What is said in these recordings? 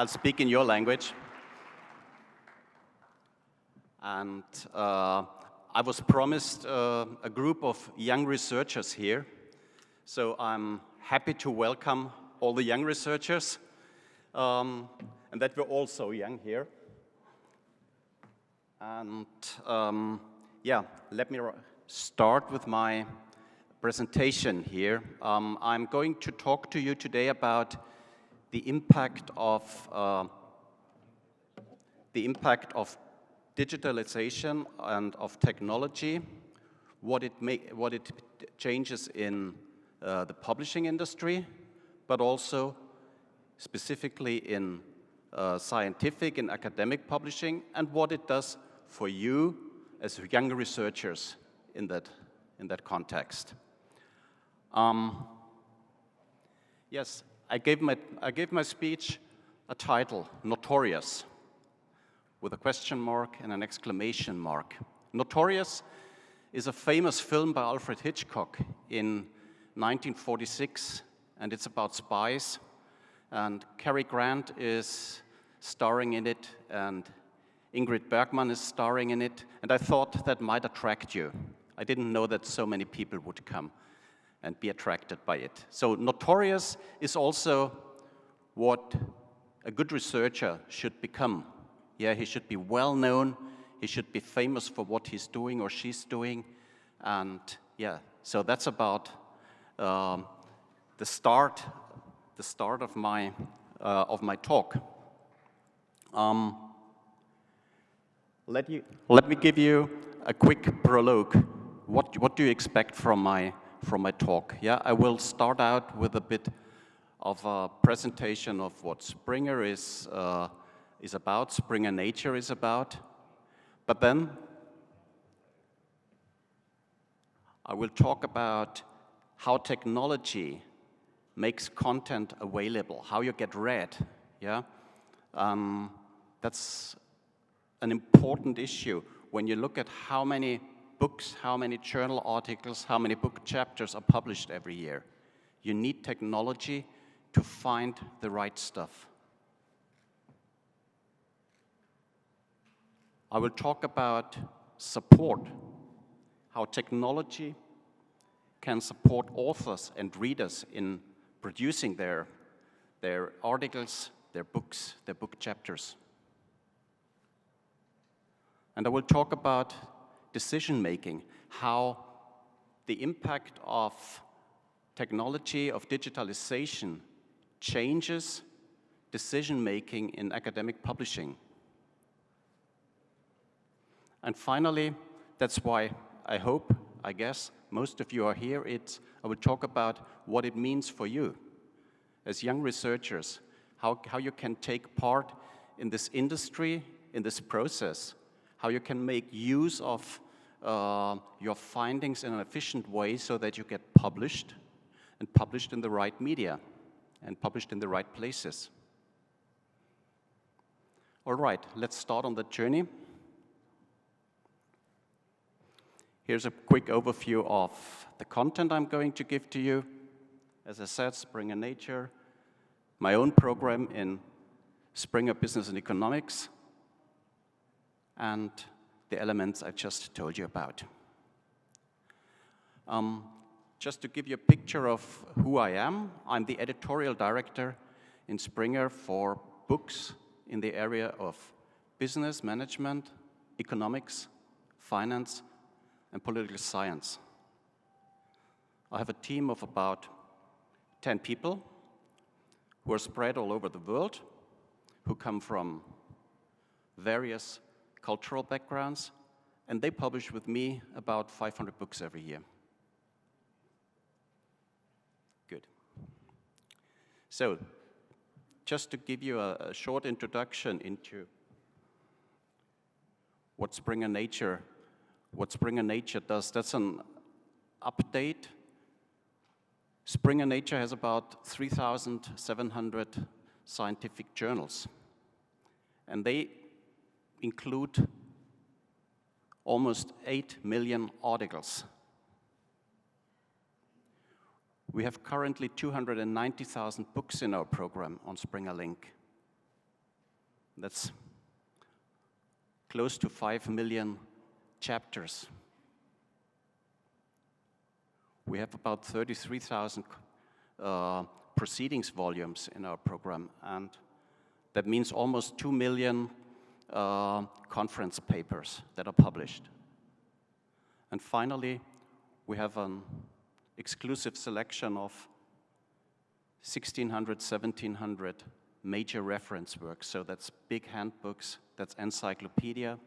I'll speak in your language. And I was promised a group of young researchers here. So I'm happy to welcome all the young researchers, and that we're all so young here. And yeah, let me start with my presentation here. I'm going to talk to you today about the impact of digitalization and of technology, what it changes in the publishing industry, but also specifically in scientific and academic publishing, and what it does for you as young researchers in that context. Yes, I gave my speech a title, Notorious, with a question mark and an exclamation mark. Notorious is a famous film by Alfred Hitchcock in 1946, and it's about spies, and Cary Grant is starring in it, and Ingrid Bergman is starring in it, and I thought that might attract you. I didn't know that so many people would come and be attracted by it. So Notorious is also what a good researcher should become. Yeah, he should be well known, he should be famous for what he's doing or she's doing, and yeah, so that's about the start of my talk. Let me give you a quick prologue. What do you expect from my talk? Yeah, I will start out with a bit of a presentation of what Springer is about, Springer Nature is about, but then I will talk about how technology makes content available, how you get read. Yeah, that's an important issue when you look at how many books, how many journal articles, how many book chapters are published every year. You need technology to find the right stuff. I will talk about support, how technology can support authors and readers in producing their articles, their books, their book chapters. And I will talk about decision-making, how the impact of technology, of digitalization, changes decision-making in academic publishing. And finally, that's why I guess, most of you are here, I will talk about what it means for you as young researchers, how you can take part in this industry, in this process, how you can make use of your findings in an efficient way so that you get published, and published in the right media, and published in the right places. All right, let's start on the journey. Here's a quick overview of the content I'm going to give to you. As I said, Springer Nature, my own program in Springer Business and Economics, and the elements I just told you about. Just to give you a picture of who I am, I'm the editorial director in Springer for books in the area of business, management, economics, finance, and political science. I have a team of about 10 people who are spread all over the world, who come from various cultural backgrounds, and they publish with me about 500 books every year. Good. So, just to give you a short introduction into what Springer Nature does, that's an update. Springer Nature has about 3,700 scientific journals, and they include almost 8 million articles. We have currently 290,000 books in our program on Springer Link. That's close to 5 million chapters. We have about 33,000 proceedings volumes in our program, and that means almost 2 million conference papers that are published. And finally, we have an exclusive selection of 1,600, 1,700 major reference works. So that's big handbooks, that's encyclopedia,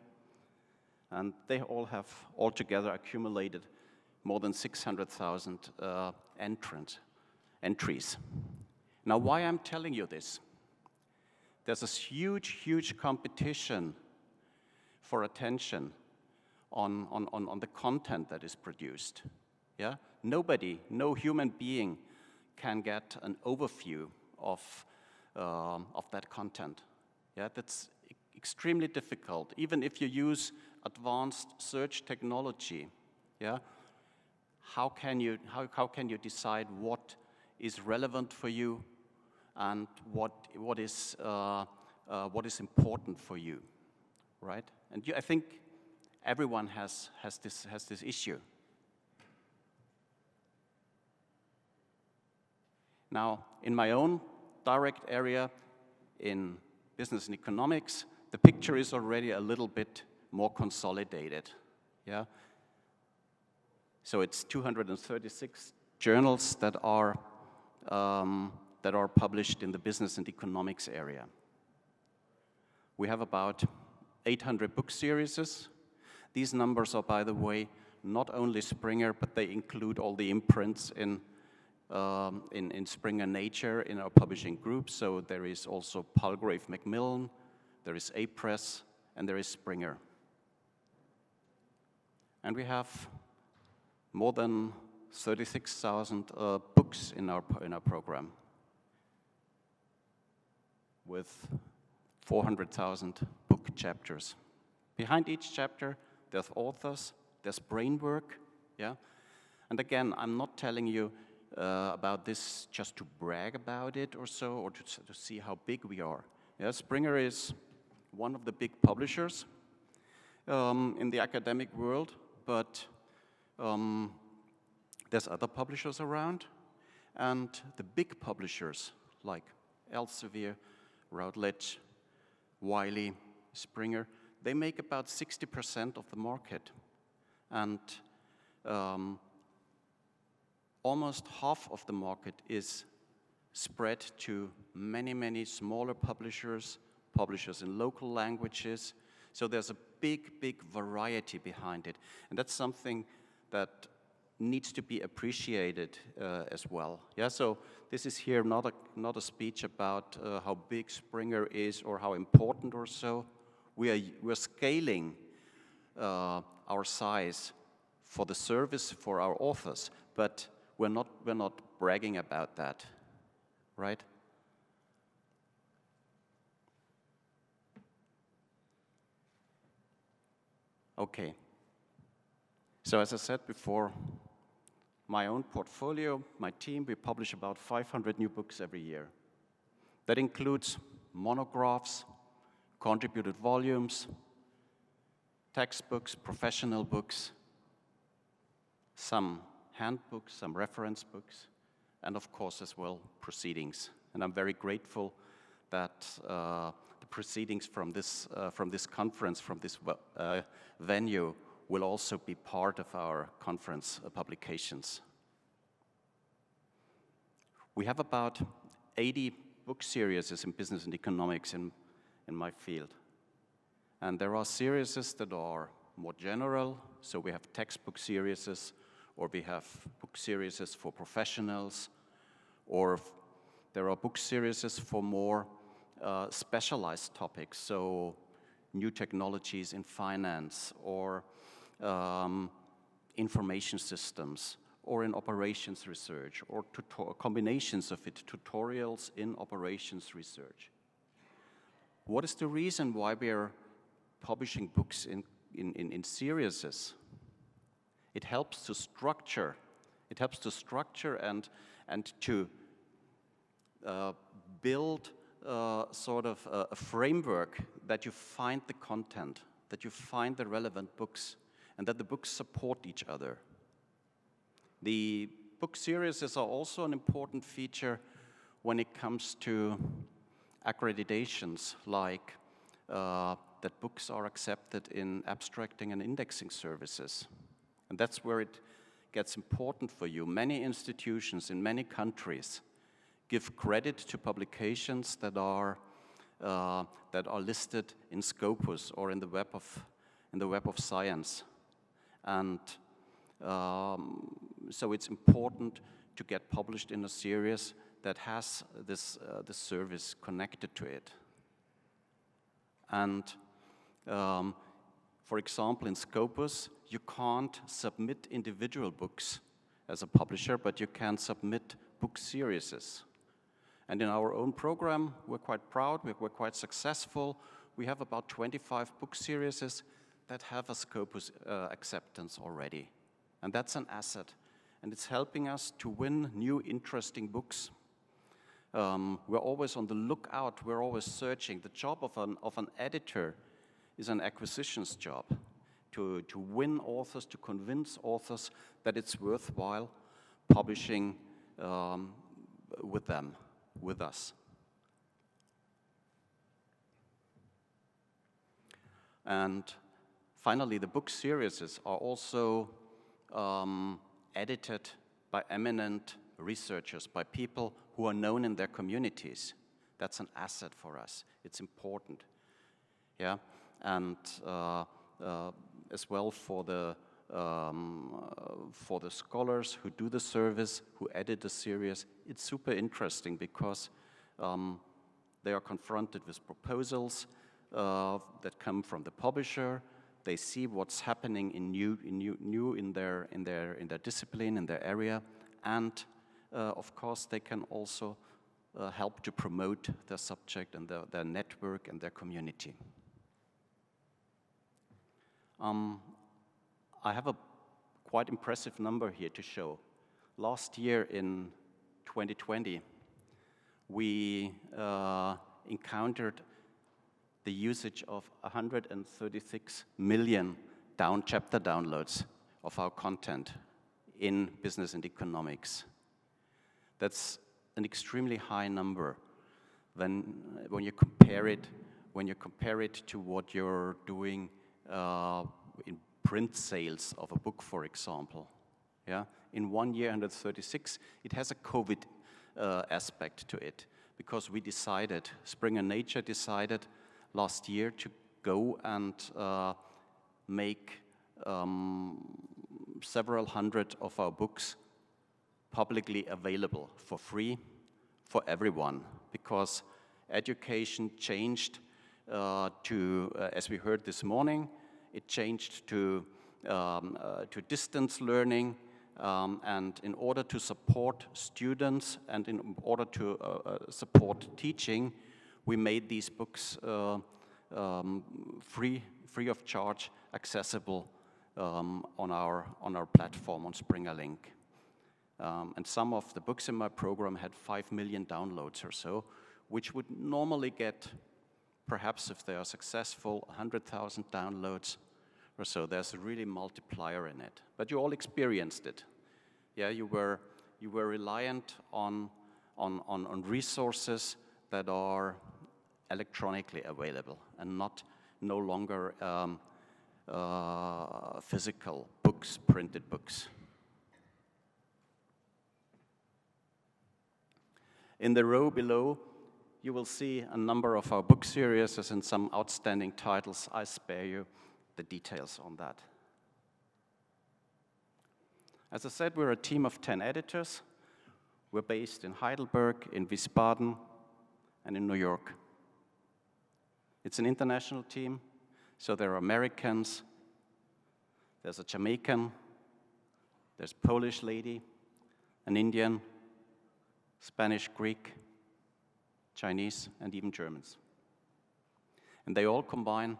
and they all have altogether accumulated more than 600,000 entries. Now, why I'm telling you this? There's this huge, huge competition for attention on the content that is produced. Yeah? Nobody, no human being can get an overview of that content. Yeah? That's extremely difficult. Even if you use advanced search technology, yeah? How can you decide what is relevant for you and what is important for you, right? And I think everyone has this issue. Now, in my own direct area in business and economics, the picture is already a little bit more consolidated. Yeah. So it's 236 journals that are published in the business and economics area. We have about 800 book series. These numbers are, by the way, not only Springer, but they include all the imprints in Springer Nature in our publishing group. So there is also Palgrave Macmillan, there is A-Press, and there is Springer. And we have more than 36,000 books in our program, with 400,000 book chapters. Behind each chapter, there's authors, there's brain work, yeah. And again, I'm not telling you about this just to brag about it or so, or to see how big we are. Yeah, Springer is one of the big publishers in the academic world, but there's other publishers around, and the big publishers like Elsevier, Routledge, Wiley, Springer, they make about 60% of the market, and almost half of the market is spread to many, many smaller publishers, publishers in local languages. So there's a big, big variety behind it, and that's something that needs to be appreciated as well. Yeah, so this is here not a speech about how big Springer is or how important or so. We're scaling our size for the service for our authors, but we're not bragging about that, right? Okay. So as I said before, my own portfolio, my team, we publish about 500 new books every year. That includes monographs, contributed volumes, textbooks, professional books, some handbooks, some reference books, and of course as well proceedings. And I'm very grateful that the proceedings from this conference, from this venue, will also be part of our conference publications. We have about 80 book series in business and economics in my field. And there are series that are more general, so we have textbook series, or we have book series for professionals, or there are book series for more specialized topics, so new technologies in finance, or information systems, or in operations research, or combinations of it, tutorials in operations research. What is the reason why we are publishing books in series? It helps to structure. It helps to structure and to build sort of a framework that you find the content, that you find the relevant books, and that the books support each other. The book series are also an important feature when it comes to accreditations, like that books are accepted in abstracting and indexing services. And that's where it gets important for you. Many institutions in many countries give credit to publications that are listed in Scopus or in the Web of Science. And so it's important to get published in a series that has this service connected to it. And for example, in Scopus, you can't submit individual books as a publisher, but you can submit book series. And in our own program, we're quite proud, we're quite successful. We have about 25 book series that have a Scopus acceptance already. And that's an asset. And it's helping us to win new, interesting books. We're always on the lookout, we're always searching. The job of an editor is an acquisitions job, to win authors, to convince authors that it's worthwhile publishing with them, with us. And finally, the book series are also edited by eminent researchers, by people who are known in their communities. That's an asset for us. It's important. Yeah, and as well for the scholars who do the service, who edit the series, it's super interesting because they are confronted with proposals that come from the publisher. They see what's happening in new in their discipline, in their area, and of course they can also help to promote their subject and their network and their community. I have a quite impressive number here to show. Last year in 2020, we encountered the usage of 136 million chapter downloads of our content in business and economics. That's an extremely high number when you compare it to what you're doing in print sales of a book, for example. Yeah, in 1 year, 136. It has a COVID aspect to it because we decided, Springer Nature decided last year to go and make several hundred of our books publicly available for free for everyone, because education changed to, as we heard this morning, it changed to distance learning, and in order to support students and in order to support teaching, we made these books free of charge, accessible on our platform on Springer Link. And some of the books in my program had 5 million downloads or so, which would normally get, perhaps if they are successful, 100,000 downloads or so. There's a really multiplier in it. But you all experienced it. Yeah, you were reliant on resources that are electronically available and no longer physical books, printed books. In the row below, you will see a number of our book series and some outstanding titles. I spare you the details on that. As I said, we're a team of 10 editors. We're based in Heidelberg, in Wiesbaden, and in New York. It's an international team, so there are Americans, there's a Jamaican, there's a Polish lady, an Indian, Spanish, Greek, Chinese, and even Germans. And they all combine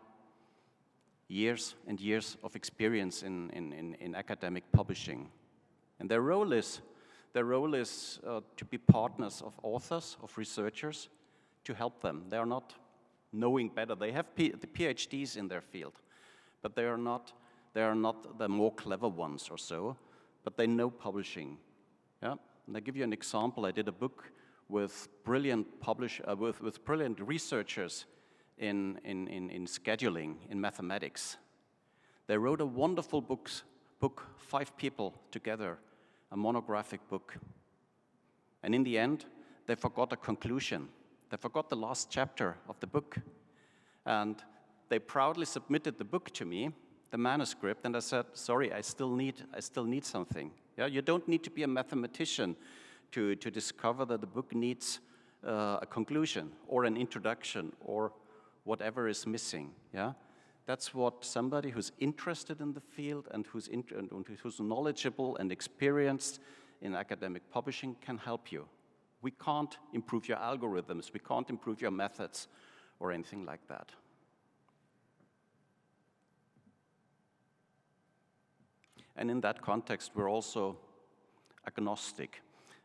years and years of experience in academic publishing. And their role is to be partners of authors, of researchers, to help them. They are not knowing better. They have the PhDs in their field, but they are not the more clever ones or so, but they know publishing. Yeah? And I give you an example. I did a book with brilliant with brilliant researchers in scheduling, in mathematics. They wrote a wonderful book, 5 people together, a monographic book. And in the end, they forgot a conclusion. They forgot the last chapter of the book. And they proudly submitted the book to me, the manuscript, and I said, sorry, I still need something. Yeah, you don't need to be a mathematician to discover that the book needs a conclusion or an introduction or whatever is missing. Yeah, that's what somebody who's interested in the field and who's knowledgeable and experienced in academic publishing can help you. We can't improve your algorithms, we can't improve your methods or anything like that. And in that context, we're also agnostic.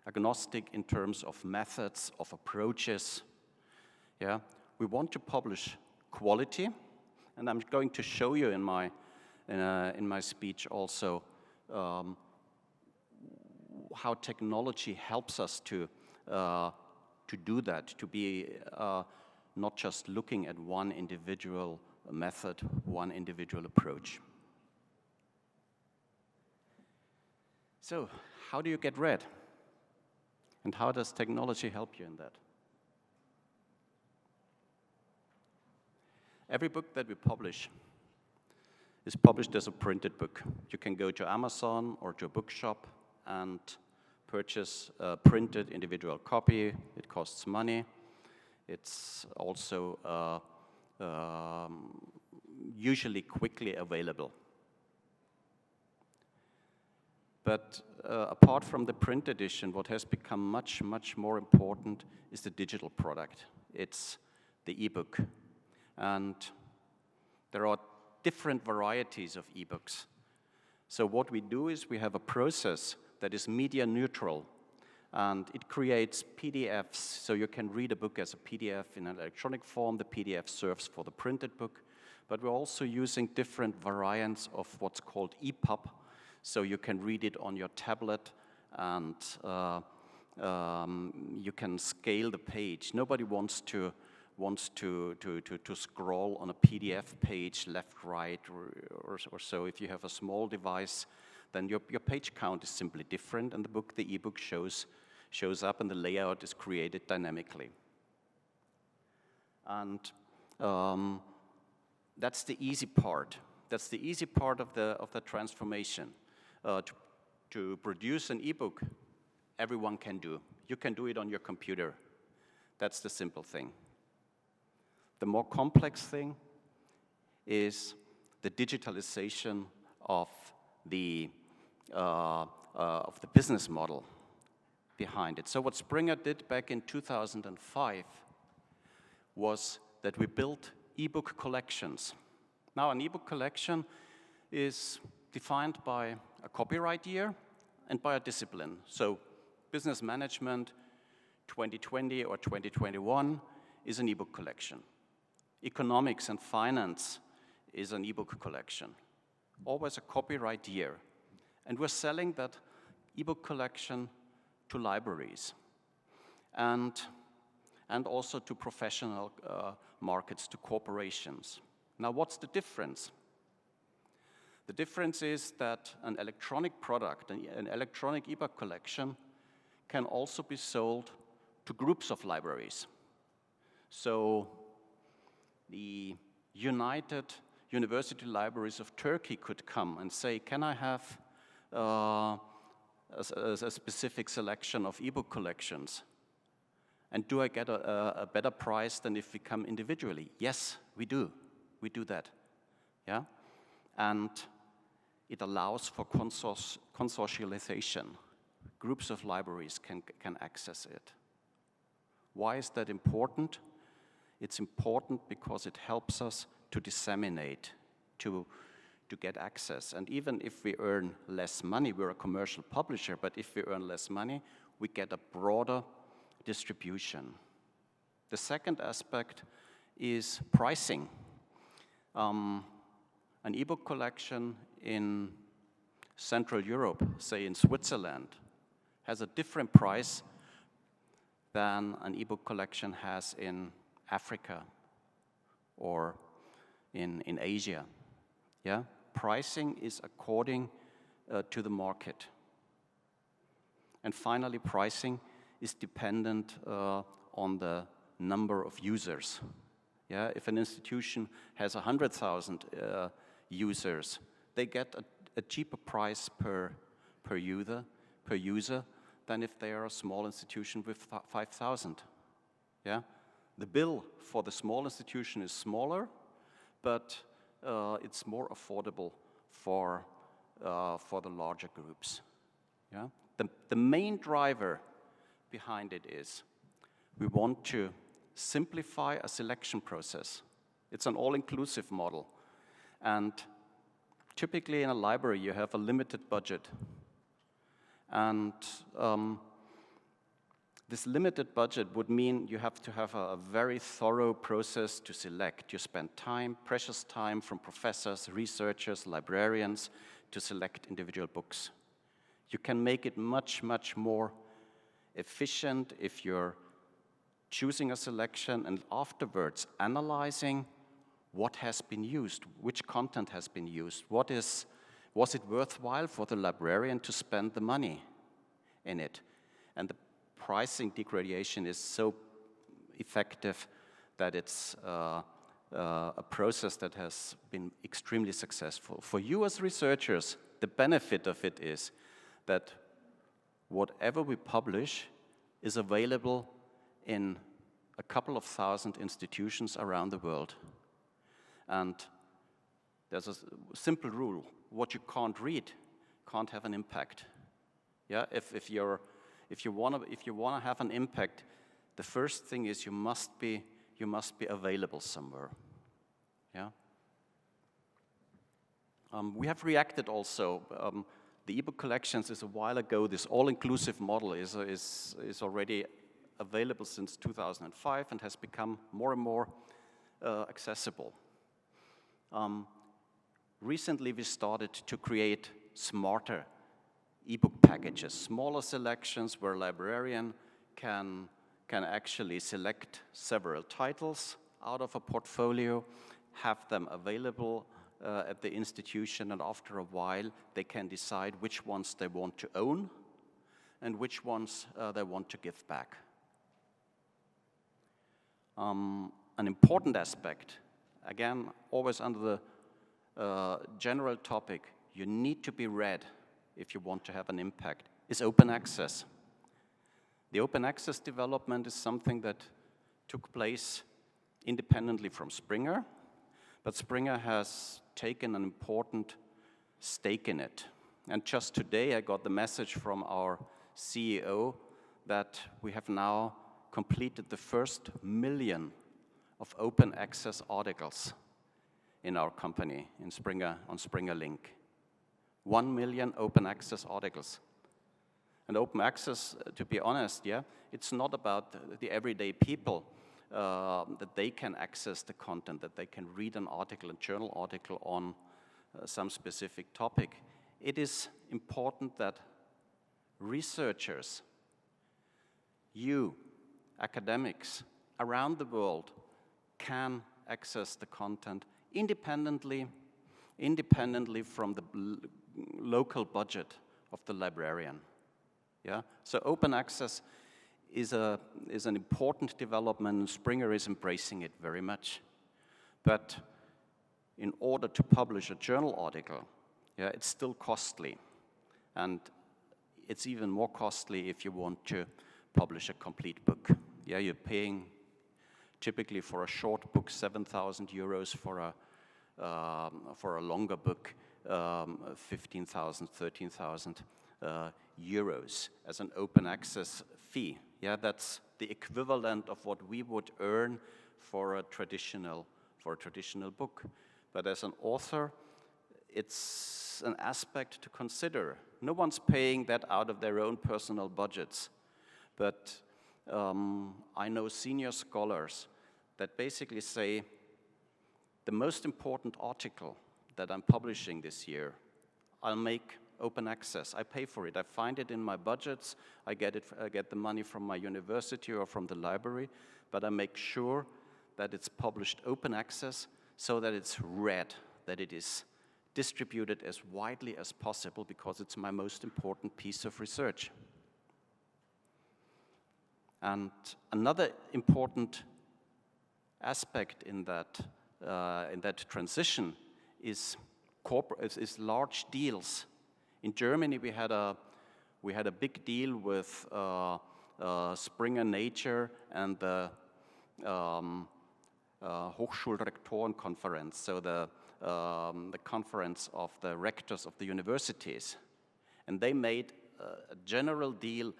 Agnostic in terms of methods, of approaches. Yeah, we want to publish quality, and I'm going to show you in my speech also how technology helps us to do that, to be not just looking at one individual method, one individual approach. So, how do you get read? And how does technology help you in that? Every book that we publish is published as a printed book. You can go to Amazon or to a bookshop and purchase a printed individual copy. It costs money. It's also usually quickly available. But apart from the print edition, what has become much, much more important is the digital product. It's the ebook. And there are different varieties of ebooks. So what we do is we have a process that is media neutral, and it creates PDFs, so you can read a book as a PDF in an electronic form. The PDF serves for the printed book, but we're also using different variants of what's called EPUB, so you can read it on your tablet, and you can scale the page. Nobody wants to scroll on a PDF page left, right, or so. If you have a small device, then your page count is simply different, and the ebook shows up, and the layout is created dynamically. And that's the easy part. That's the easy part of the transformation. To produce an ebook, everyone can do. You can do it on your computer. That's the simple thing. The more complex thing is the digitalization of the business model behind it. So what Springer did back in 2005 was that we built ebook collections. Now, an ebook collection is defined by a copyright year and by a discipline. So business management 2020 or 2021 is an ebook collection. Economics and finance is an ebook collection. Always a copyright year. And we're selling that ebook collection to libraries and also to professional markets, to corporations. Now, what's the difference? The difference is that an electronic product, an electronic ebook collection, can also be sold to groups of libraries. So the United University Libraries of Turkey could come and say, can I have a specific selection of ebook collections? And do I get a better price than if we come individually? Yes, we do. We do that. Yeah? And it allows for consortialization. Groups of libraries can access it. Why is that important? It's important because it helps us to disseminate, to get access. And even if we earn less money, we're a commercial publisher, but if we earn less money, we get a broader distribution. The second aspect is pricing. An ebook collection in Central Europe, say in Switzerland, has a different price than an ebook collection has in Africa or in Asia. Yeah? Pricing is according to the market. And finally, pricing is dependent on the number of users. Yeah? If an institution has 100,000 users, they get a cheaper price per user than if they are a small institution with 5,000. Yeah? The bill for the small institution is smaller, but it's more affordable for the larger groups. Yeah? The main driver behind it is we want to simplify a selection process. It's an all-inclusive model. And typically in a library you have a limited budget. And this limited budget would mean you have to have a very thorough process to select. You spend time, precious time from professors, researchers, librarians to select individual books. You can make it much, much more efficient if you're choosing a selection and afterwards analyzing what has been used, which content has been used, was it worthwhile for the librarian to spend the money in it? And the pricing degradation is so effective that it's a process that has been extremely successful. For you as researchers, the benefit of it is that whatever we publish is available in a couple of thousand institutions around the world. And there's a simple rule: what you can't read can't have an impact. Yeah, if you wanna have an impact, the first thing is you must be available somewhere. Yeah. We have reacted also. The ebook collections is a while ago. This all-inclusive model is already available since 2005 and has become more and more accessible. Recently we started to create smarter ebook packages, smaller selections where a librarian can actually select several titles out of a portfolio, have them available at the institution, and after a while they can decide which ones they want to own and which ones they want to give back. An important aspect, again, always under the general topic, you need to be read if you want to have an impact, is open access. The open access development is something that took place independently from Springer, but Springer has taken an important stake in it. And just today I got the message from our CEO that we have now completed the first 1 million of open access articles in our company, in Springer, on Springer Link. 1 million open access articles. And open access, to be honest, yeah, it's not about the everyday people that they can access the content, that they can read an article, a journal article on some specific topic. It is important that researchers, you, academics around the world can access the content independently from the local budget of the librarian. Yeah? So open access is an important development, and Springer is embracing it very much. But in order to publish a journal article, yeah, it's still costly. And it's even more costly if you want to publish a complete book. Yeah, you're paying typically for a short book 7,000 euros, for a longer book 15,000, 13,000 euros as an open access fee. Yeah, that's the equivalent of what we would earn for a traditional book. But as an author, it's an aspect to consider. No one's paying that out of their own personal budgets, but I know senior scholars that basically say the most important article that I'm publishing this year, I'll make open access. I pay for it. I find it in my budgets. I get the money from my university or from the library, but I make sure that it's published open access so that it's read, that it is distributed as widely as possible, because it's my most important piece of research. And another important aspect in that transition is large deals. In Germany, we had a big deal with Springer Nature and the Hochschulrektorenkonferenz, so the conference of the rectors of the universities. And they made a general deal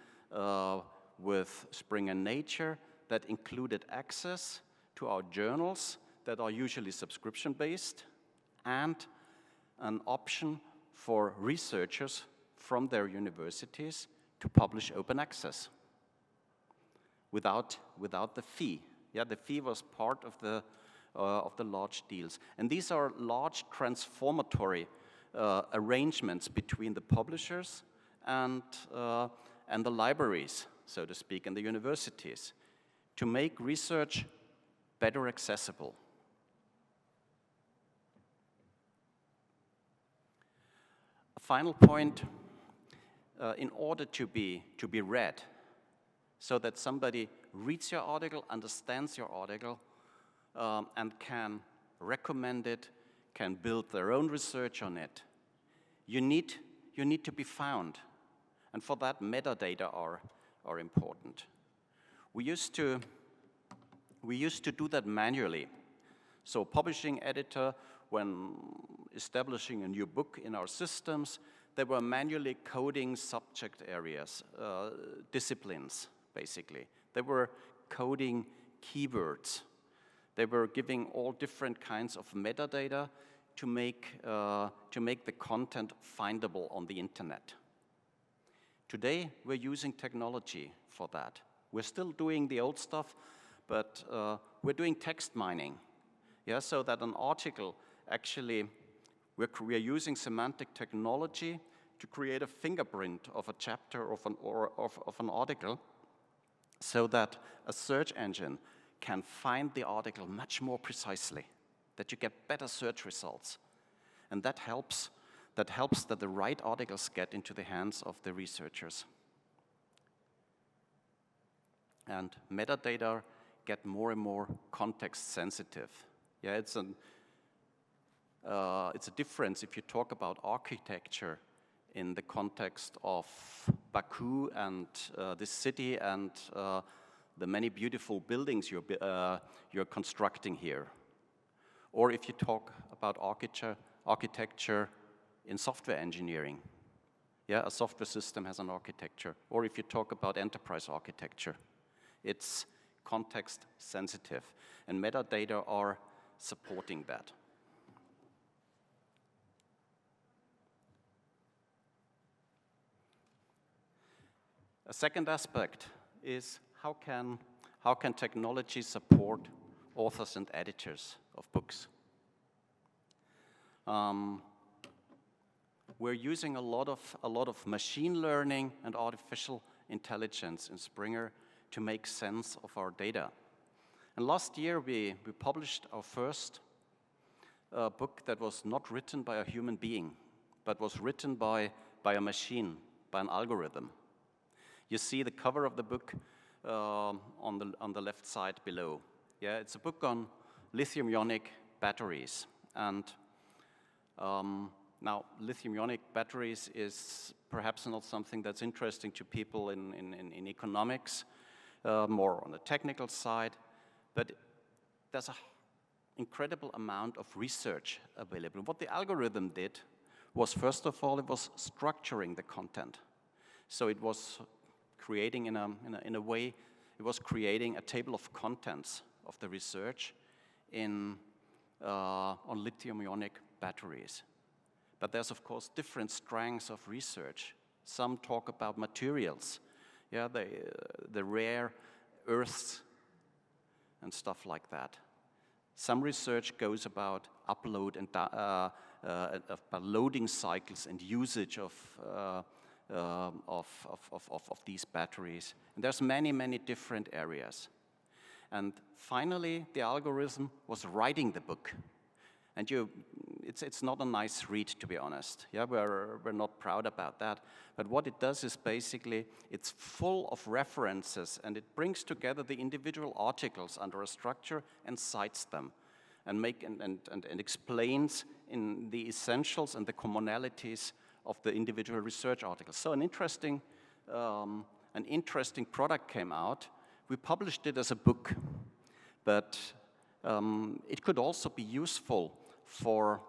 with Springer Nature that included access to our journals that are usually subscription-based, and an option for researchers from their universities to publish open access without the fee. Yeah, the fee was part of the large deals. And these are large transformatory arrangements between the publishers and the libraries, so to speak, and the universities, to make research better accessible. A final point, in order to be read, so that somebody reads your article, understands your article, and can recommend it, can build their own research on it, you need to be found. And for that, metadata are important. We used to do that manually. So publishing editor, when establishing a new book in our systems, they were manually coding subject areas, disciplines, basically. They were coding keywords. They were giving all different kinds of metadata to make the content findable on the internet. Today, we're using technology for that. We're still doing the old stuff, but we're doing text mining. Yeah, so that an article actually, we're using semantic technology to create a fingerprint of a chapter of an article, so that a search engine can find the article much more precisely, that you get better search results. And that helps that the right articles get into the hands of the researchers. And metadata get more and more context sensitive. Yeah, it's a difference if you talk about architecture in the context of Baku and this city and the many beautiful buildings you're constructing here. Or if you talk about architecture in software engineering. Yeah, a software system has an architecture. Or if you talk about enterprise architecture, it's context sensitive, and metadata are supporting that. A second aspect is how can technology support authors and editors of books? We're using a lot of machine learning and artificial intelligence in Springer to make sense of our data. And last year we published our first book that was not written by a human being, but was written by a machine, by an algorithm. You see the cover of the book on the left side below. Yeah, it's a book on lithium-ionic batteries. And now, lithium-ionic batteries is perhaps not something that's interesting to people in economics, more on the technical side, but there's an incredible amount of research available. What the algorithm did was, first of all, it was structuring the content. So it was creating in a way, it was creating a table of contents of the research on lithium-ionic batteries. But there's, of course, different strands of research. Some talk about materials, yeah, the rare Earths and stuff like that. Some research goes about upload and loading cycles and usage of these batteries. And there's many, many different areas. And finally, the algorithm was writing the book. And it's not a nice read, to be honest. Yeah, we're not proud about that. But what it does is basically, it's full of references, and it brings together the individual articles under a structure and cites them, and explains in the essentials and the commonalities of the individual research articles. So an interesting product came out. We published it as a book, but it could also be useful for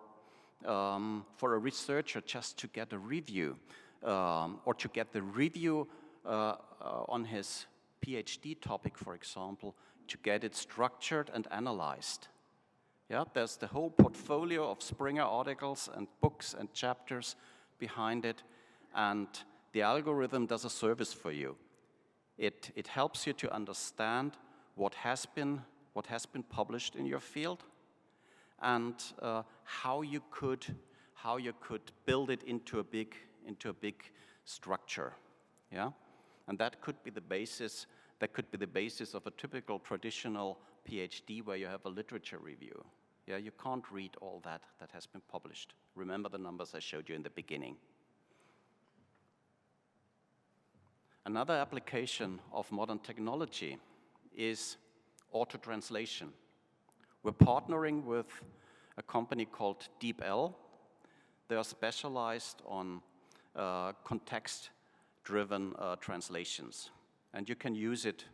a researcher just to get a review, or to get the review on his PhD topic, for example, to get it structured and analyzed. Yeah, there's the whole portfolio of Springer articles and books and chapters behind it, and the algorithm does a service for you. It helps you to understand what has been published in your field, and how you could build it into a big structure. Yeah, and that could be the basis. That could be the basis of a typical traditional PhD where you have a literature review. Yeah, you can't read all that has been published. Remember the numbers I showed you in the beginning. Another application of modern technology is auto-translation. We're partnering with a company called DeepL. They are specialized on context-driven translations. And you can use it.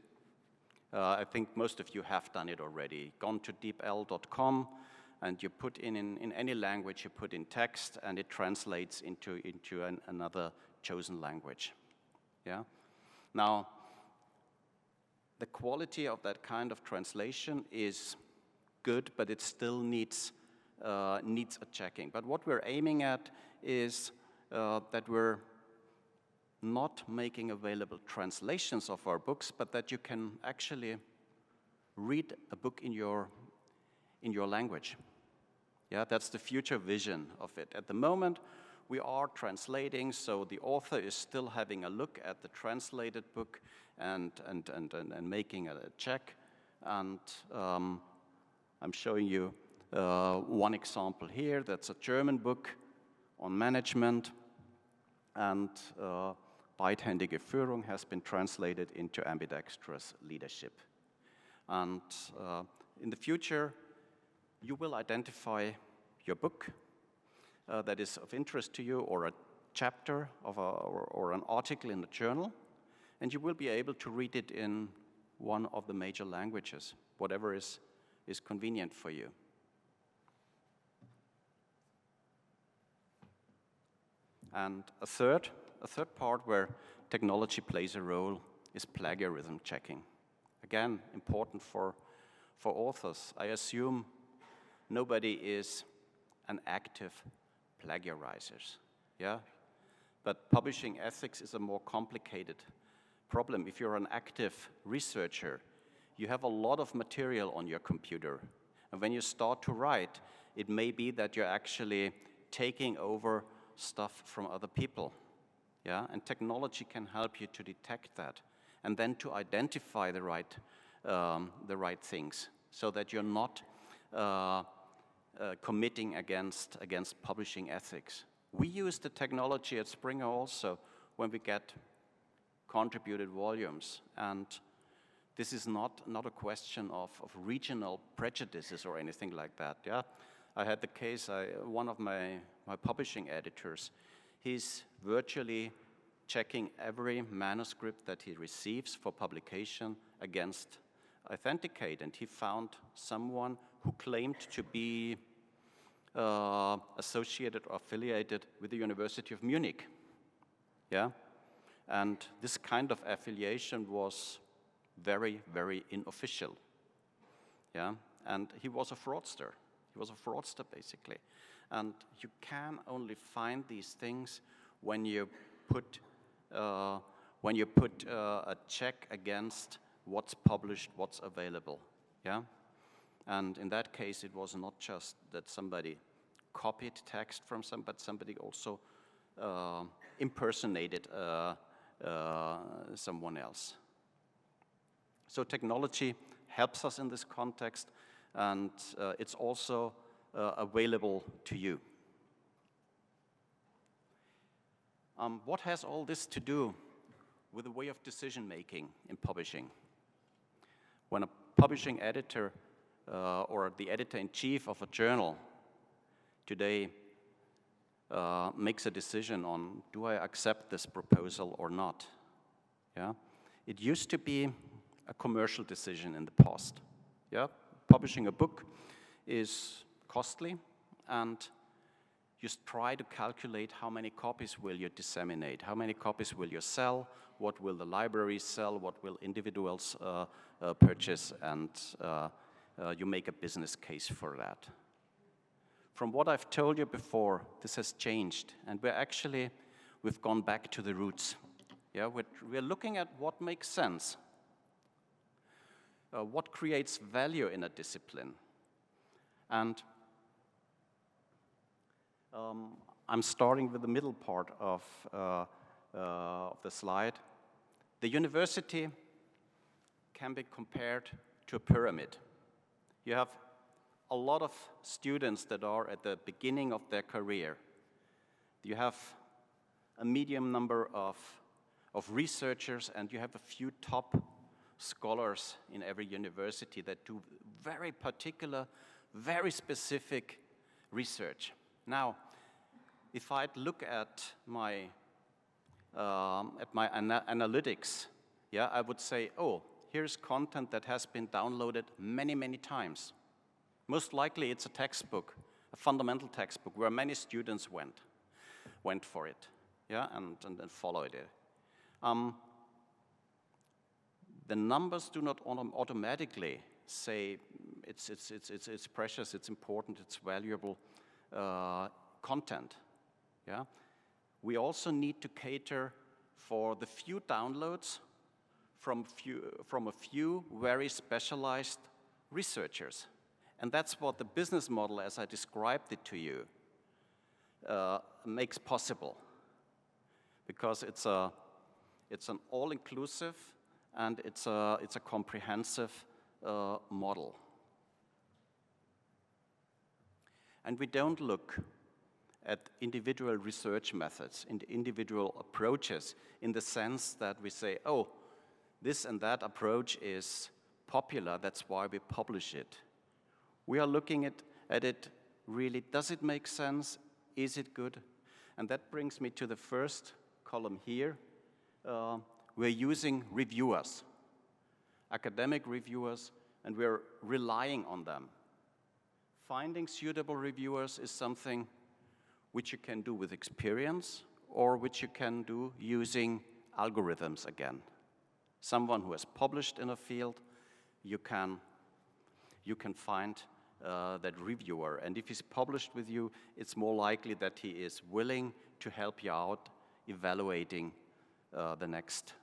I think most of you have done it already. Gone to deepl.com, and you put in any language, you put in text, and it translates into another chosen language. Yeah. Now, the quality of that kind of translation is good, but it still needs a checking. But what we're aiming at is that we're not making available translations of our books, but that you can actually read a book in your language. Yeah, that's the future vision of it. At the moment, we are translating, so the author is still having a look at the translated book and making a check. And I'm showing you one example here. That's a German book on management, and beidhändige Führung has been translated into ambidextrous leadership. And in the future, you will identify your book that is of interest to you, or a chapter of or an article in the journal, and you will be able to read it in one of the major languages, whatever is convenient for you. And a third part where technology plays a role is plagiarism checking. Again, important for authors. I assume nobody is an active plagiarizers, yeah? But publishing ethics is a more complicated problem. If you're an active researcher, you have a lot of material on your computer. And when you start to write, it may be that you're actually taking over stuff from other people, yeah? And technology can help you to detect that, and then to identify the right things, so that you're not committing against publishing ethics. We use the technology at Springer also when we get contributed volumes, and this is not a question of regional prejudices or anything like that. Yeah, I had the case. One of my publishing editors, he's virtually checking every manuscript that he receives for publication against Authenticate, and he found someone who claimed to be associated or affiliated with the University of Munich. Yeah, and this kind of affiliation was very, very unofficial. Yeah, and he was a fraudster. He was a fraudster, basically. And you can only find these things when you put a check against what's published, what's available, yeah? And in that case, it was not just that somebody copied text from but somebody also impersonated someone else. So technology helps us in this context, and it's also available to you. What has all this to do with the way of decision-making in publishing? When a publishing editor or the editor-in-chief of a journal today makes a decision on, do I accept this proposal or not? Yeah? It used to be a commercial decision in the past. Yeah? Publishing a book is costly, and you try to calculate how many copies will you disseminate, how many copies will you sell, what will the libraries sell, what will individuals purchase, and you make a business case for that. From what I've told you before, this has changed, and we've gone back to the roots. Yeah, we're looking at what makes sense, what creates value in a discipline. And I'm starting with the middle part of the slide. The university can be compared to a pyramid. You have a lot of students that are at the beginning of their career. You have a medium number of researchers, and you have a few top scholars in every university that do very particular, very specific research. Now, if I'd look at my analytics, yeah, I would say, oh, here's content that has been downloaded many, many times. Most likely it's a textbook, a fundamental textbook, where many students went for it, yeah, and followed it. The numbers do not automatically say it's precious, it's important, it's valuable content. Yeah, we also need to cater for the few downloads from a few very specialized researchers. And that's what the business model, as I described it to you, makes possible. Because it's an all-inclusive and it's a comprehensive model. And we don't look at individual research methods, individual approaches, in the sense that we say, oh, this and that approach is popular, that's why we publish it. We are looking at it really, does it make sense? Is it good? And that brings me to the first column here. We're using reviewers, academic reviewers, and we're relying on them. Finding suitable reviewers is something which you can do with experience, or which you can do using algorithms again. Someone who has published in a field, you can find that reviewer, and if he's published with you, it's more likely that he is willing to help you out evaluating the next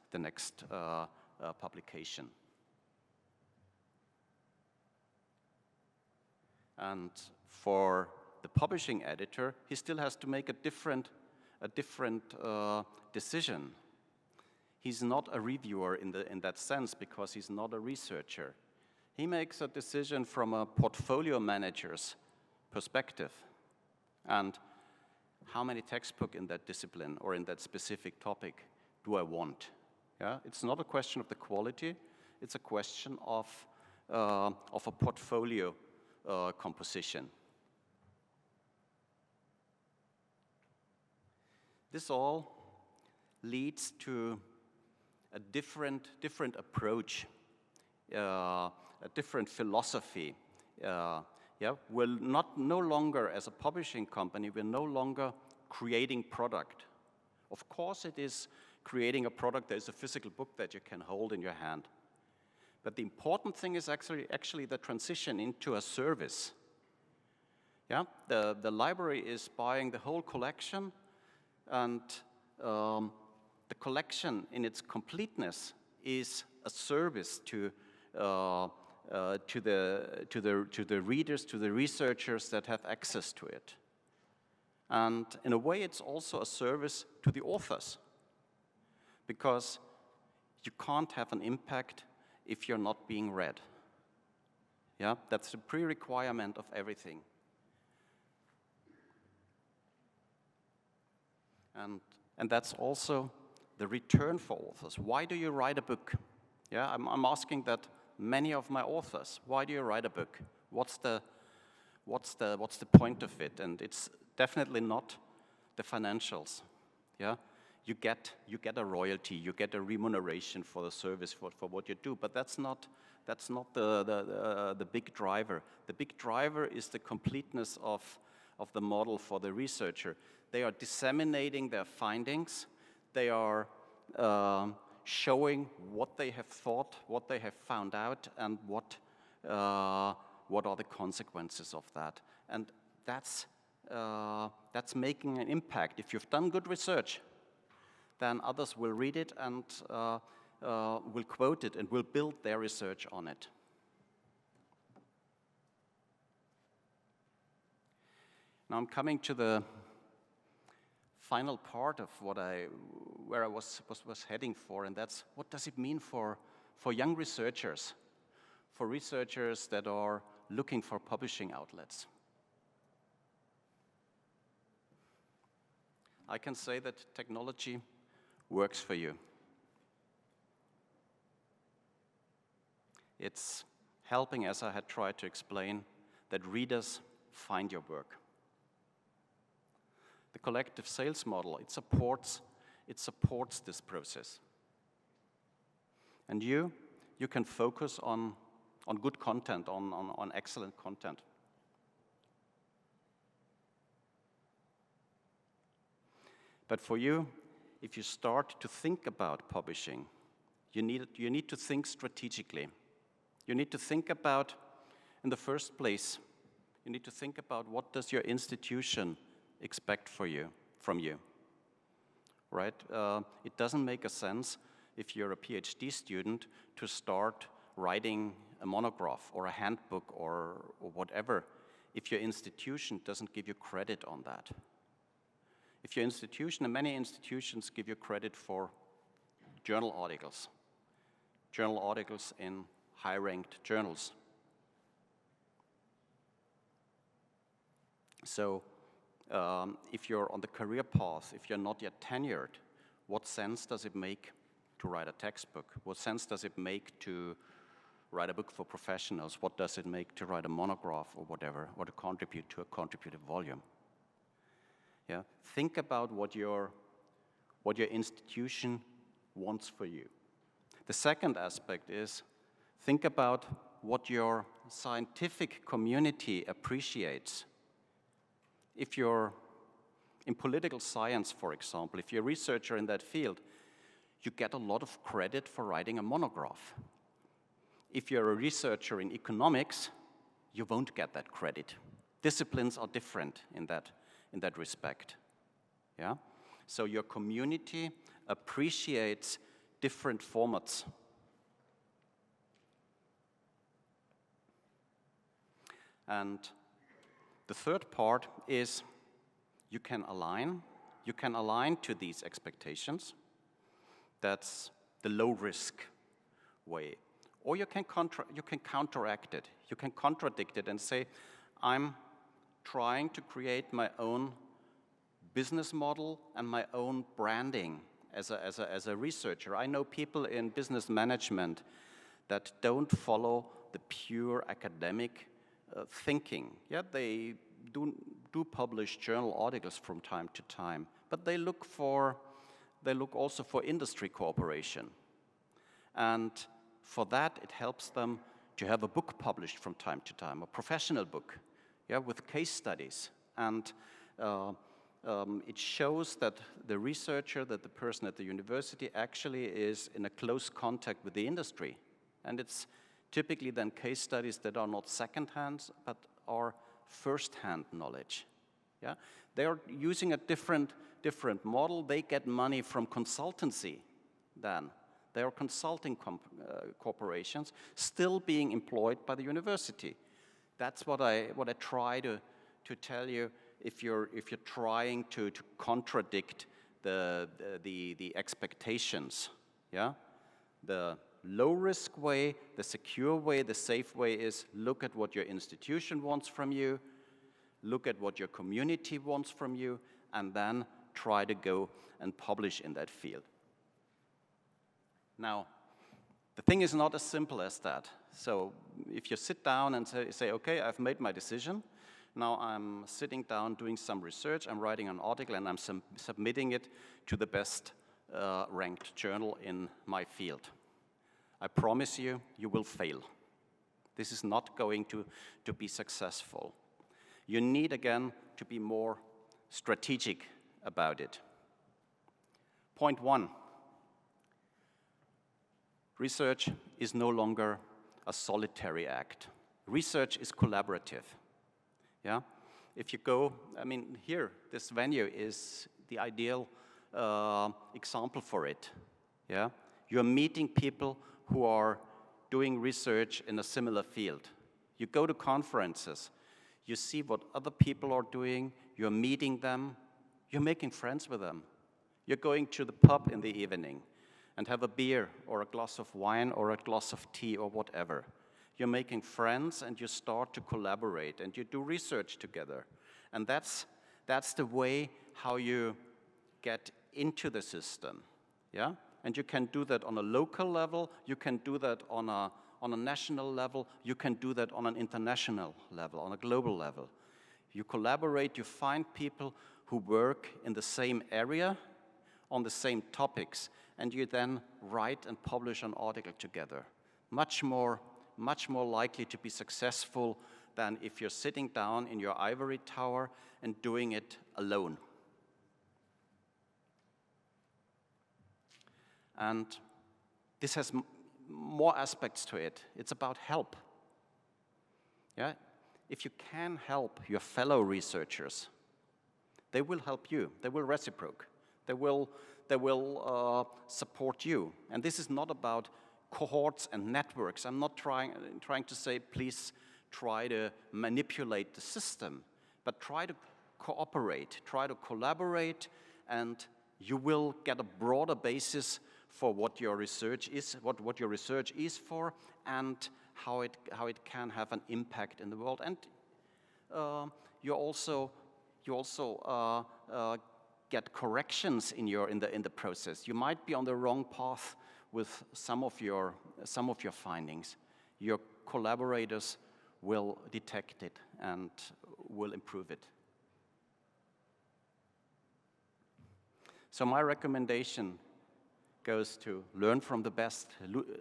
publication. And for the publishing editor, he still has to make a different decision. He's not a reviewer in that sense, because he's not a researcher. He makes a decision from a portfolio manager's perspective. And how many textbooks in that discipline or in that specific topic do I want? Yeah? It's not a question of the quality, it's a question of a portfolio composition. This all leads to a different approach, a different philosophy. We're no longer, as a publishing company, we're no longer creating product. Of course it is creating a product that is a physical book that you can hold in your hand. But the important thing is actually the transition into a service. Yeah? The library is buying the whole collection, and the collection in its completeness is a service to the readers, to the researchers that have access to it. And in a way, it's also a service to the authors, because you can't have an impact if you're not being read. Yeah, that's the pre-requirement of everything. And that's also the return for authors. Why do you write a book? Yeah, I'm asking that many of my authors. Why do you write a book? What's the point of it? And it's definitely not the financials. Yeah, you get a royalty, you get a remuneration for the service for what you do, but that's not the big driver. The big driver is the completeness of the model for the researcher. They are disseminating their findings. They are showing what they have thought, what they have found out, and what are the consequences of that. And that's making an impact. If you've done good research, then others will read it and will quote it and will build their research on it. Now I'm coming to the final part of where I was heading for, and that's what does it mean for young researchers, for researchers that are looking for publishing outlets. I can say that technology works for you. It's helping, as I had tried to explain, that readers find your work. The collective sales model, it supports this process. And you can focus on good content, on excellent content. But for you, if you start to think about publishing, you need to think strategically. You need to think about, in the first place, you need to think about what does your institution expect from you, right? It doesn't make a sense if you're a PhD student to start writing a monograph or a handbook or whatever if your institution doesn't give you credit on that. If your institution, and many institutions give you credit for journal articles in high-ranked journals. So if you're on the career path, if you're not yet tenured, what sense does it make to write a textbook? What sense does it make to write a book for professionals? What does it make to write a monograph or whatever, or to contribute to a contributive volume? Yeah, think about what your institution wants for you. The second aspect is think about what your scientific community appreciates. If you're in political science, for example, if you're a researcher in that field, you get a lot of credit for writing a monograph. If you're a researcher in economics, you won't get that credit. Disciplines are different in that respect. Yeah? So your community appreciates different formats. And the third part is you can align to these expectations. That's the low-risk way. Or you can counteract it. You can contradict it and say, I'm trying to create my own business model and my own branding as a researcher. I know people in business management that don't follow the pure academic thinking. Yeah, they do publish journal articles from time to time, but they look also for industry cooperation. And for that, it helps them to have a book published from time to time, a professional book, yeah, with case studies. And it shows that the researcher, that the person at the university actually is in a close contact with the industry. And it's typically then case studies that are not second-hand, but are first-hand knowledge. Yeah? They are using a different model. They get money from consultancy then. They are consulting corporations still being employed by the university. That's what I try to tell you if you're trying to contradict the expectations. Yeah, the low-risk way, the secure way, the safe way is look at what your institution wants from you, look at what your community wants from you, and then try to go and publish in that field. Now, the thing is not as simple as that. So if you sit down and say, okay, I've made my decision, now I'm sitting down doing some research, I'm writing an article, and I'm submitting it to the best ranked journal in my field. I promise you, you will fail. This is not going to be successful. You need, again, to be more strategic about it. Point one, research is no longer a solitary act. Research is collaborative. Yeah? If you go, I mean, here, this venue is the ideal example for it. Yeah? You're meeting people who are doing research in a similar field. You go to conferences, you see what other people are doing, you're meeting them, you're making friends with them. You're going to the pub in the evening and have a beer or a glass of wine or a glass of tea or whatever. You're making friends and you start to collaborate and you do research together. And that's the way how you get into the system. Yeah? And you can do that on a local level, you can do that on a national level, you can do that on an international level, on a global level. You collaborate, you find people who work in the same area, on the same topics, and you then write and publish an article together. Much more likely to be successful than if you're sitting down in your ivory tower and doing it alone. And this has more aspects to it. It's about help. Yeah? If you can help your fellow researchers, they will help you. They will reciprocate. They will support you. And this is not about cohorts and networks. I'm not trying to say, please try to manipulate the system, but try to cooperate, try to collaborate, and you will get a broader basis for what your research is, what your research is for, and how it can have an impact in the world. And you also get corrections in the process. You might be on the wrong path with some of your findings. Your collaborators will detect it and will improve it. So my recommendation goes to learn from the best.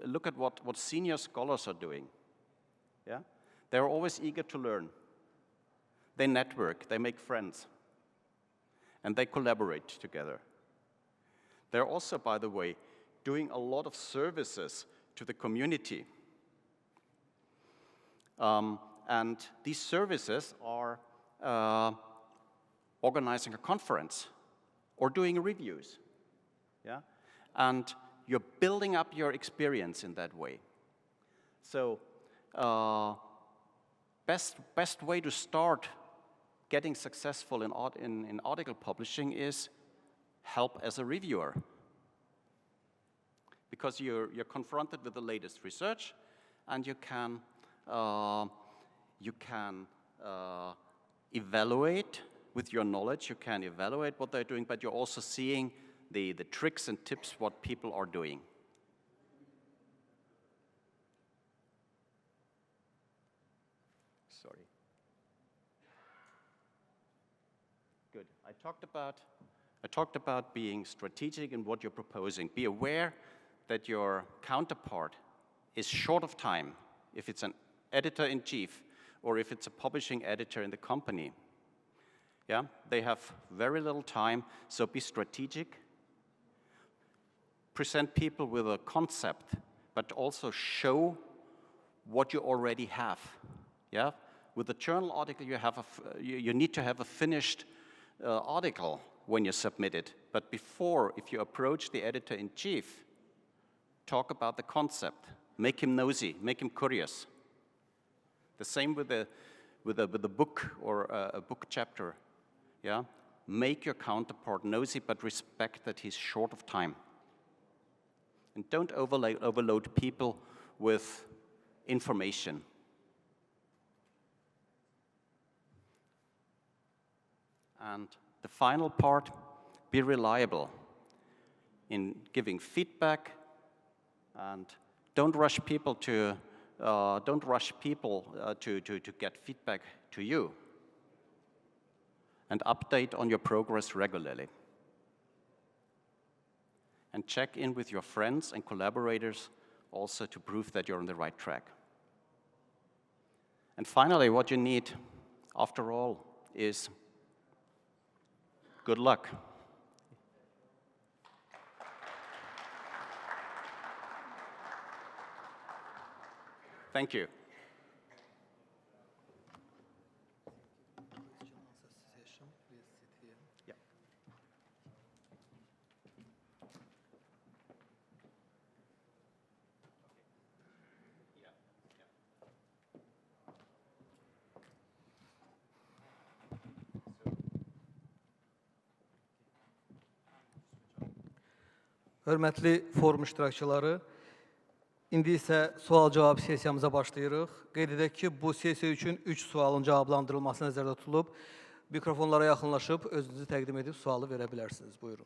Look at what senior scholars are doing. Yeah? They're always eager to learn. They network, they make friends, and they collaborate together. They're also, by the way, doing a lot of services to the community. And these services are organizing a conference or doing reviews. Yeah? And you're building up your experience in that way. So best way to start getting successful in article publishing is help as a reviewer. Because you're confronted with the latest research, and you can evaluate with your knowledge, you can evaluate what they're doing, but you're also seeing the tricks and tips what people are doing. Sorry. Good. I talked about being strategic in what you're proposing. Be aware that your counterpart is short of time, if it's an editor-in-chief or if it's a publishing editor in the company. Yeah, they have very little time, so be strategic. Present people with a concept, but also show what you already have. Yeah, with the journal article, you need to have a finished article when you submit it. But before, if you approach the editor-in-chief, talk about the concept, make him nosy, make him curious. The same with a book or a book chapter, yeah? Make your counterpart nosy, but respect that he's short of time. And don't overload people with information. And the final part, be reliable in giving feedback, and don't rush people to get feedback to you. And update on your progress regularly. And check in with your friends and collaborators also to prove that you're on the right track. And finally, what you need, after all, is good luck. Thank you. Hörmətli forum iştirakçıları, indi isə sual-cavab sesiyamıza başlayırıq. Qeyd edək ki, bu sesiya üçün 3 sualın cavablandırılması nəzərdə tutulub. Mikrofonlara yaxınlaşıb, özünüzü təqdim edib sualı verə bilərsiniz. Buyurun.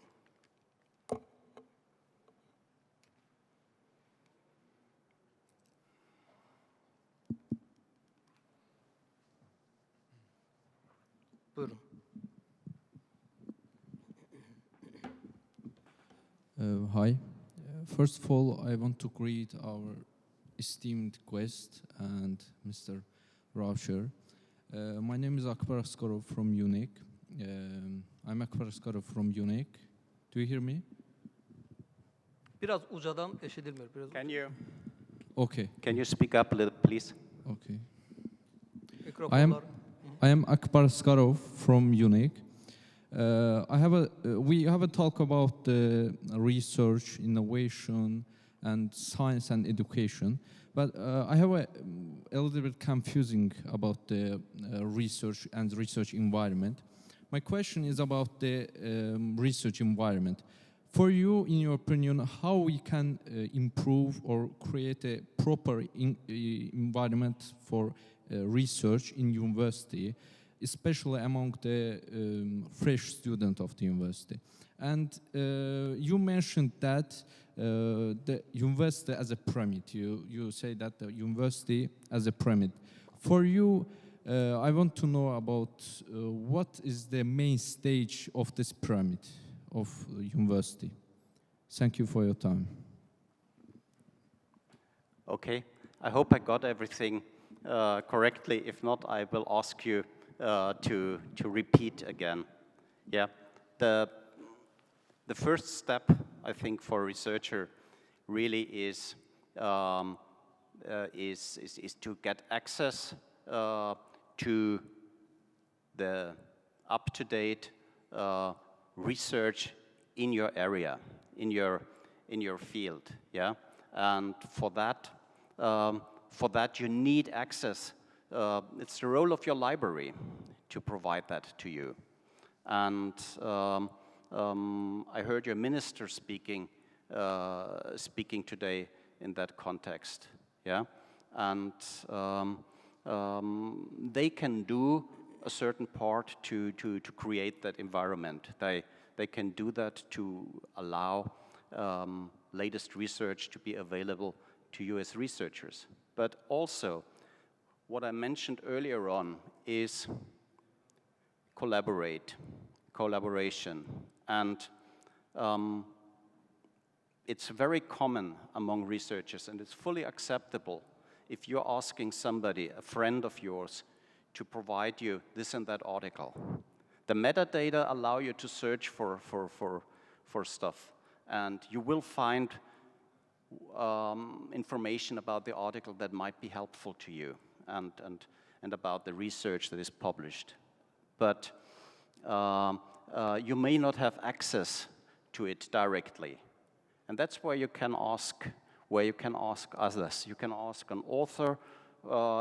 Buyurun. Hi. First of all, I want to greet our esteemed guest and Mr. Rauscher. My name is Akbar Askarov from UNEC. I'm Akbar Askarov from UNEC. Do you hear me? Biraz ucadan eşidilmir. Can you speak up a little, please? Okay. Mikrofonlar. I am Akbar Askarov from UNEC. We have a talk about research, innovation, and science and education. But I have a little bit confusing about the research and research environment. My question is about the research environment. For you, in your opinion, how we can improve or create a proper environment for research in university, especially among the fresh students of the university. And you mentioned that the university as a pyramid. You say that the university as a pyramid. For you, I want to know about what is the main stage of this pyramid of university. Thank you for your time. Okay, I hope I got everything correctly. If not, I will ask you to repeat again. Yeah, the first step, I think, for a researcher really is to get access to the up-to-date research in your area, in your field. Yeah, and for that you need access. It's the role of your library to provide that to you. And I heard your minister speaking today in that context. Yeah, and they can do a certain part to create that environment. They can do that to allow latest research to be available to you as researchers. But also, what I mentioned earlier on is collaboration. And it's very common among researchers, and it's fully acceptable if you're asking somebody, a friend of yours, to provide you this and that article. The metadata allow you to search for stuff, and you will find information about the article that might be helpful to you, and about the research that is published. But you may not have access to it directly. And that's where you can ask where you can ask others. You can ask an author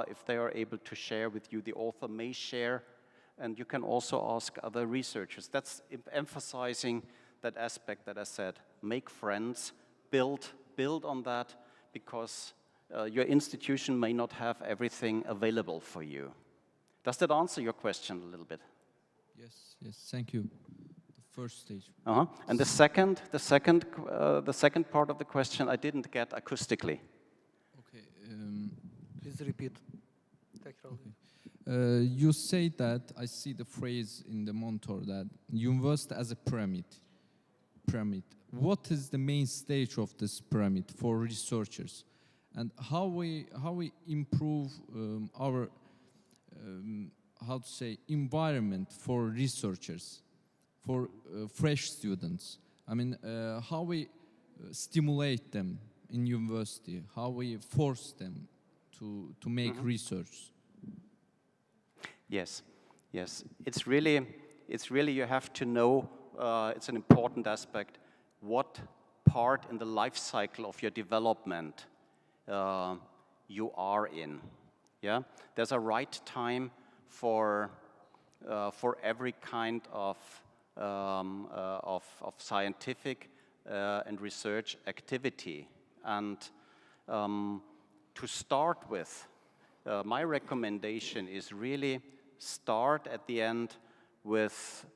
if they are able to share with you. The author may share, and you can also ask other researchers. That's emphasizing that aspect that I said. Make friends, build on that, because your institution may not have everything available for you. Does that answer your question a little bit? Yes, thank you. The first stage. And the second part of the question I didn't get acoustically. Okay. Please repeat. Okay. You say that, I see the phrase in the monitor, that university as a pyramid. What is the main stage of this pyramid for researchers? And how we improve our, how to say, environment for researchers, for fresh students? I mean, how we stimulate them in university, how we force them to make research? Yes. It's really you have to know, it's an important aspect, what part in the life cycle of your development you are in. Yeah, there's a right time for every kind of scientific and research activity. And to start with, my recommendation is really start at the end with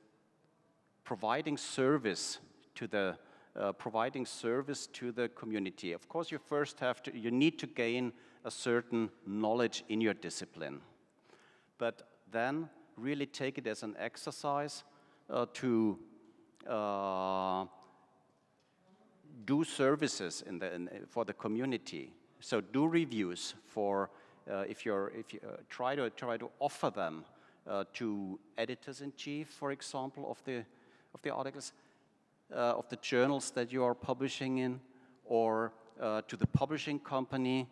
providing service to the community. Of course, you first you need to gain a certain knowledge in your discipline, but then really take it as an exercise to do services for the community. So do reviews for if you try to offer them to editors-in-chief, for example, of the articles, of the journals that you are publishing in, or to the publishing company.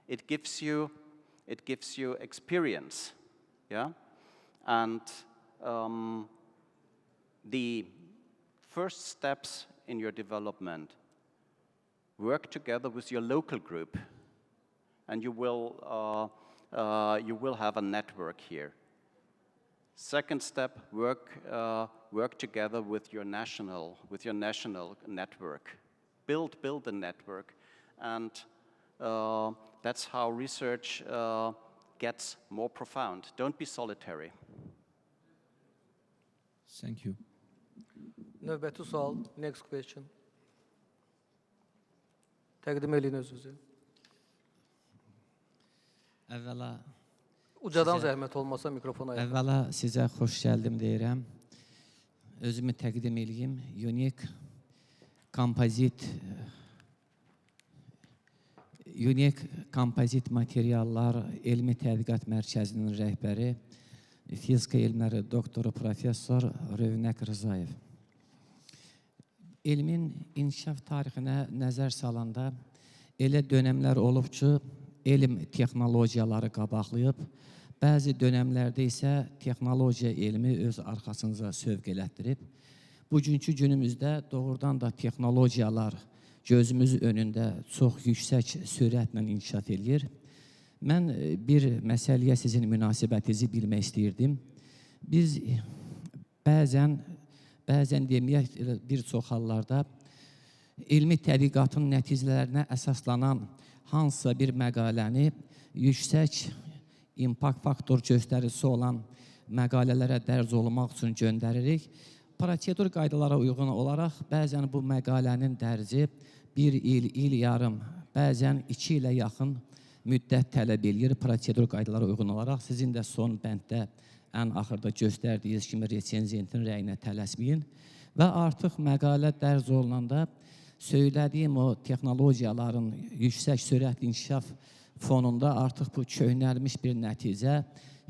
It gives you experience, yeah. And the first steps in your development, work together with your local group, and you will have a network here. Second step, work together with your national network. Build the network, and that's how research gets more profound. Don't be solitary. Thank you. Növbəti sual, next question. Təqdim eləyin özünüzü. Əvvəla Ucadan zəhmət olmasa mikrofona yaxın. Əvvəla sizə xoş gəldim deyirəm. Özümü təqdim eləyim. UNEC Kompozit Materiallar Elmi Tədqiqat Mərkəzlərinin rəhbəri, fizika elmləri doktoru professor Rövnək Rzayev. Elmin inkişaf tarixinə nəzər salanda elə dönəmlər olub ki, elm texnologiyaları qabaqlayıb, bəzi dönəmlərdə isə texnologiya elmi öz arxasınca sövq elətdirib. Bugünkü günümüzdə doğrudan da texnologiyalar gözümüz önündə çox yüksək sürətlə inkişaf edir. Mən bir məsələyə sizin münasibətinizi bilmək istəyirdim. Biz bəzən deməyək, bir çox hallarda elmi tədqiqatın nəticələrinə əsaslanan hansısa bir məqaləni yüksək impact faktor göstəricisi olan məqalələrə dərc olmaq üçün göndəririk. Prosedur qaydalara uyğun olaraq bəzən bu məqalənin dərci 1 il yarım, bəzən 2 ilə yaxın müddət tələb edir prosedur qaydalara uyğun olaraq. Sizin də son bənddə ən axırda göstərdiyiniz kimi resenzentin rəyinə tələsməyin və artıq məqalə dərc olunanda söylədiyim o texnologiyaların yüksək sürətli inkişaf fonunda artıq bu köhnəlmiş bir nəticə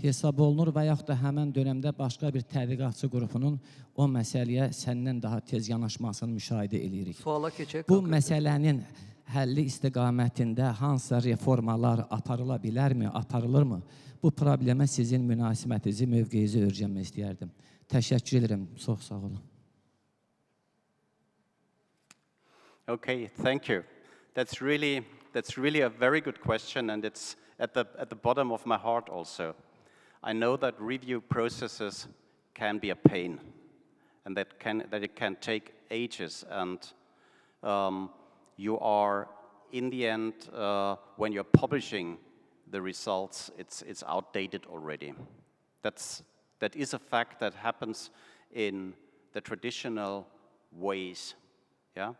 hesab olunur və yaxud da həmən dönəmdə başqa bir tədqiqatçı qrupunun o məsələyə səndən daha tez yanaşmasını müşahidə edirik. Suala keçək. Bu məsələnin həlli istiqamətində hansısa reformalar aparıla bilərmi, aparılırmı? Bu problemə sizin münasibətinizi, mövqeyinizi öyrənmək istəyərdim. Təşəkkür ederim. Çox sağ olun. Okay, thank you. That's really a very good question, and it's at the bottom of my heart also. I know that review processes can be a pain, and that it can take ages, and you are, in the end, when you're publishing the results, it's outdated already. That is a fact that happens in the traditional ways. Yeah.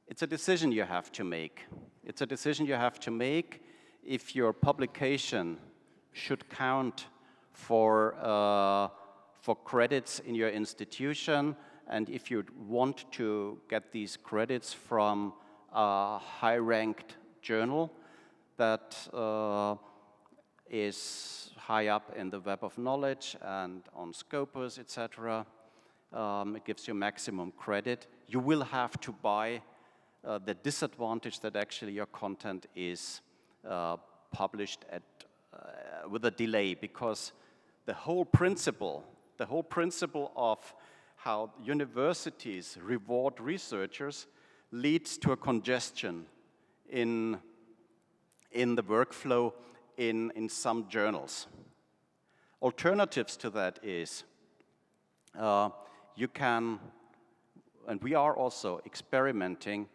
It's a decision you have to make. It's a decision you have to make if your publication should count for credits in your institution, and if you want to get these credits from a high-ranked journal that is high up in the web of knowledge and on Scopus, etc. It gives you maximum credit. You will have to buy the disadvantage that actually your content is published with a delay, because the whole principle of how universities reward researchers leads to a congestion in the workflow in some journals. Alternatives to that is you can, and we are also experimenting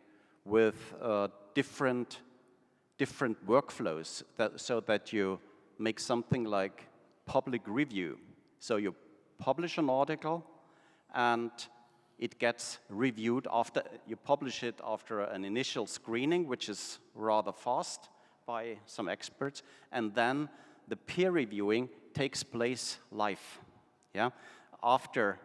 with different workflows so that you make something like public review. So you publish an article and it gets reviewed after, you publish it after an initial screening, which is rather fast by some experts, and then the peer reviewing takes place live, yeah, after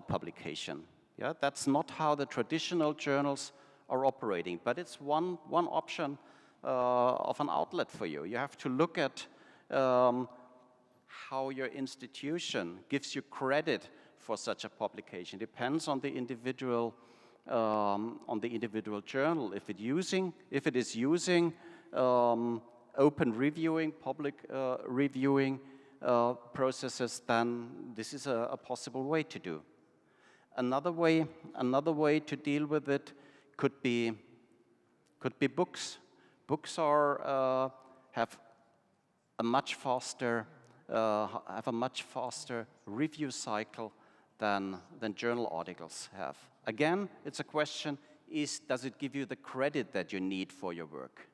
publication. Yeah, that's not how the traditional journals are operating, but it's one option of an outlet for you. You have to look at how your institution gives you credit for such a publication. Depends on the individual journal. If it is using open reviewing, public reviewing processes, then this is a possible way to do. Another way to deal with it could be books. Books have a much faster review cycle than journal articles have. Again, it's a question: does it give you the credit that you need for your work?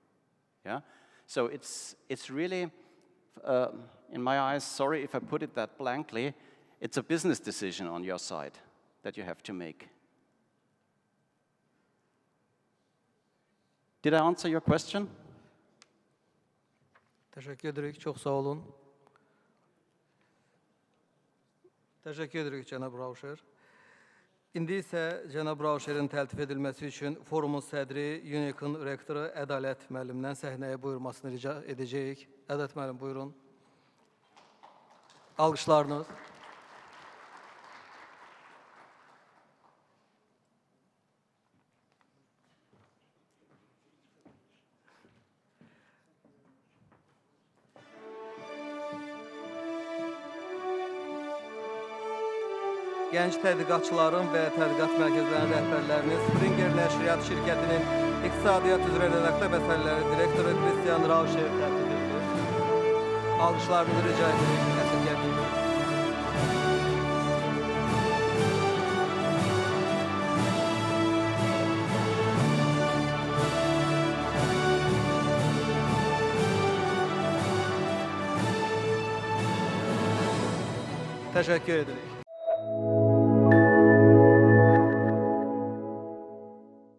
Yeah. So it's really, in my eyes, sorry if I put it that blankly, it's a business decision on your side that you have to make. Did I answer your question? Teşekkür edirik, çox sağ olun. Teşekkür edirik cənab Rauscher. İndi isə cənab Rauscherin təltif edilməsi üçün forumun sədri, UNEC-in rektoru Ədalət müəllimdən səhnəyə buyurmasını rica edəcəyik. Ədalət müəllim, buyurun. Alqışlarınız. Gənc tədqiqatçıların və tədqiqat mərkəzlərinin rəhbərlərinin SPRİNGER nəşriyyat şirkətinin iqtisadiyyat üzrə redaktə məsələləri direktoru Christian Rauscherin təltif edilir. Alqışlarınızı rica edirik. Əsirgəməyiniz. Teşekkür edirik.